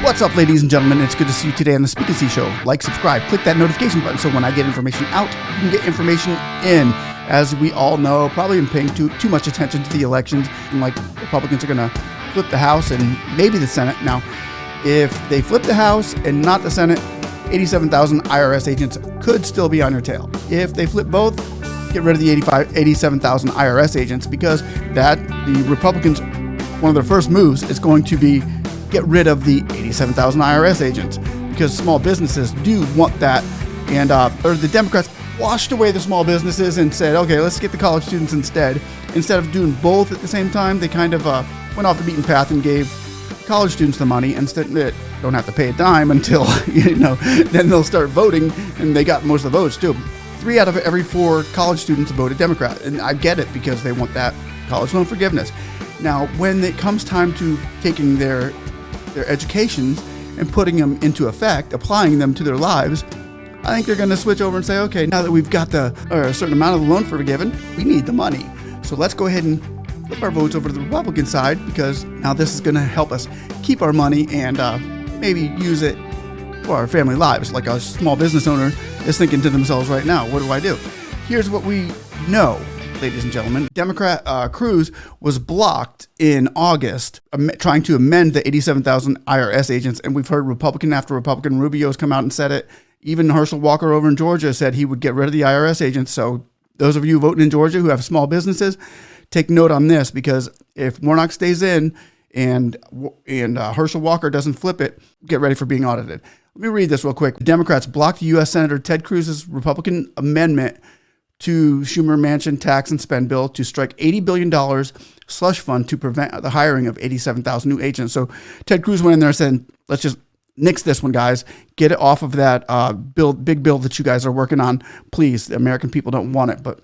What's up, ladies and gentlemen? It's good to see you today on the speansee show. Like, subscribe, click that notification button so when I get information out, you can get information in. As we all know, probably been paying too much attention to the elections, and like Republicans are going to flip the House and maybe the Senate. Now, if they flip the House and not the Senate, 87,000 IRS agents could still be on your tail. If they flip both, get rid of the 87,000 IRS agents, because the Republicans, one of their first moves is going to be get rid of the 87,000 IRS agents, because small businesses do want that. And or the Democrats washed away the small businesses and said, okay, let's get the college students instead. Instead of doing both at the same time, they kind of went off the beaten path and gave college students the money. Instead, they don't have to pay a dime until, then they'll start voting, and they got most of the votes too. 3 out of every 4 college students voted Democrat, and I get it, because they want that college loan forgiveness. Now, when it comes time to taking their educations and putting them into effect, applying them to their lives, I think they're going to switch over and say, okay, now that we've got a certain amount of the loan forgiven, we need the money. So let's go ahead and flip our votes over to the Republican side, because now this is going to help us keep our money and maybe use it for our family lives. Like a small business owner is thinking to themselves right now, what do I do? Here's what we know, ladies and gentlemen. Democrat Cruz was blocked in August trying to amend the 87,000 IRS agents, and we've heard Republican after Republican. Rubio's come out and said it. Even Herschel Walker over in Georgia said he would get rid of the IRS agents. So those of you voting in Georgia who have small businesses, take note on this, because if Warnock stays in and Herschel Walker doesn't flip it, get ready for being audited. Let me read this real quick. Democrats blocked U.S. Senator Ted Cruz's Republican amendment to Schumer Manchin tax and spend bill to strike $80 billion slush fund to prevent the hiring of 87,000 new agents. So Ted Cruz went in there and said, let's just nix this one, guys. Get it off of that big bill that you guys are working on. Please, the American people don't want it. But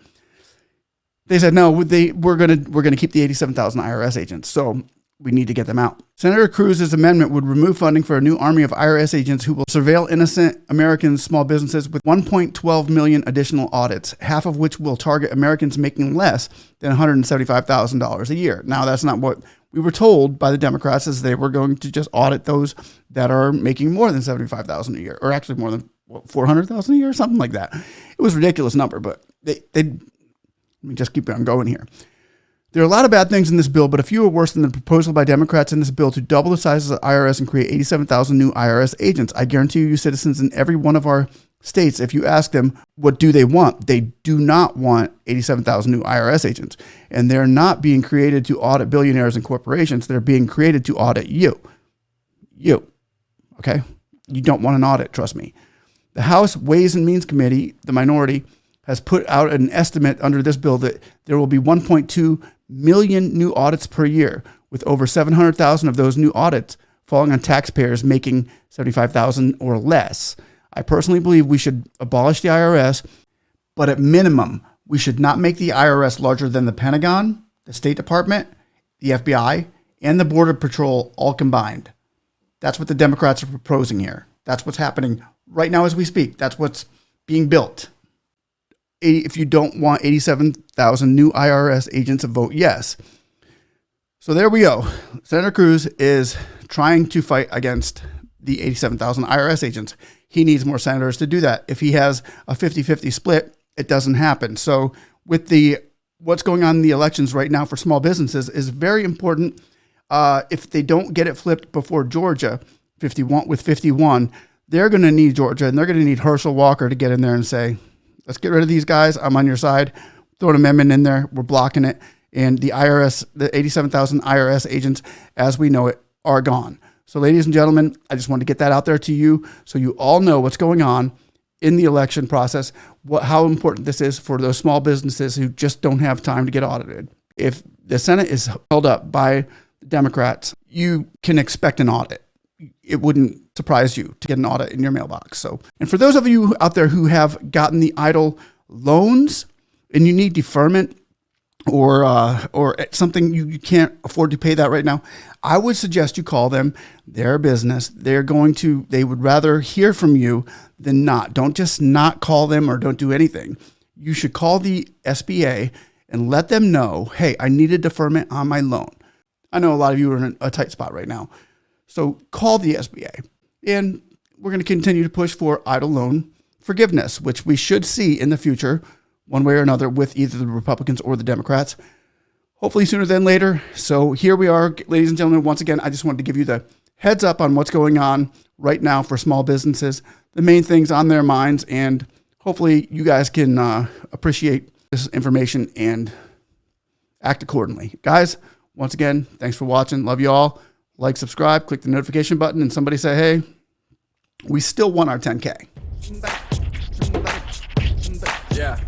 they said, no, we're gonna keep the 87,000 IRS agents. So we need to get them out. Senator Cruz's amendment would remove funding for a new army of IRS agents who will surveil innocent American small businesses with 1.12 million additional audits, half of which will target Americans making less than $175,000 a year. Now, that's not what we were told by the Democrats, as they were going to just audit those that are making more than $75,000 a year, or actually more than $400,000 a year, something like that. It was a ridiculous number, but they let me just keep on going here. There are a lot of bad things in this bill, but a few are worse than the proposal by Democrats in this bill to double the size of the IRS and create 87,000 new IRS agents. I guarantee you citizens in every one of our states, if you ask them, what do they want? They do not want 87,000 new IRS agents. And they're not being created to audit billionaires and corporations. They're being created to audit you. You. Okay? You don't want an audit, trust me. The House Ways and Means Committee, the minority, has put out an estimate under this bill that there will be 1.2 million new audits per year, with over 700,000 of those new audits falling on taxpayers making $75,000 or less. I personally believe we should abolish the IRS, but at minimum, we should not make the IRS larger than the Pentagon, the State Department, the FBI, and the Border Patrol all combined. That's what the Democrats are proposing here. That's what's happening right now as we speak. That's what's being built. If you don't want 87,000 new IRS agents to vote yes. So there we go. Senator Cruz is trying to fight against the 87,000 IRS agents. He needs more senators to do that. If he has a 50-50 split, it doesn't happen. So with what's going on in the elections right now for small businesses is very important. If they don't get it flipped before Georgia, 51, they're going to need Georgia, and they're going to need Herschel Walker to get in there and say, let's get rid of these guys. I'm on your side. Throw an amendment in there. We're blocking it. And the IRS, the 87,000 IRS agents, as we know it, are gone. So ladies and gentlemen, I just wanted to get that out there to you so you all know what's going on in the election process, how important this is for those small businesses who just don't have time to get audited. If the Senate is held up by the Democrats, you can expect an audit. It wouldn't surprise you to get an audit in your mailbox. So, and for those of you out there who have gotten the EIDL loans and you need deferment or something you can't afford to pay that right now, I would suggest you call them. They're a business. They would rather hear from you than not. Don't just not call them or don't do anything. You should call the SBA and let them know, hey, I need a deferment on my loan. I know a lot of you are in a tight spot right now. So call the SBA. And we're going to continue to push for EIDL loan forgiveness, which we should see in the future, one way or another, with either the Republicans or the Democrats, hopefully sooner than later. So here we are, ladies and gentlemen. Once again, I just wanted to give you the heads up on what's going on right now for small businesses, the main things on their minds, and hopefully you guys can appreciate this information and act accordingly. Guys, once again, thanks for watching. Love you all. Like, subscribe, click the notification button, and somebody say, hey, we still won our 10K. Yeah.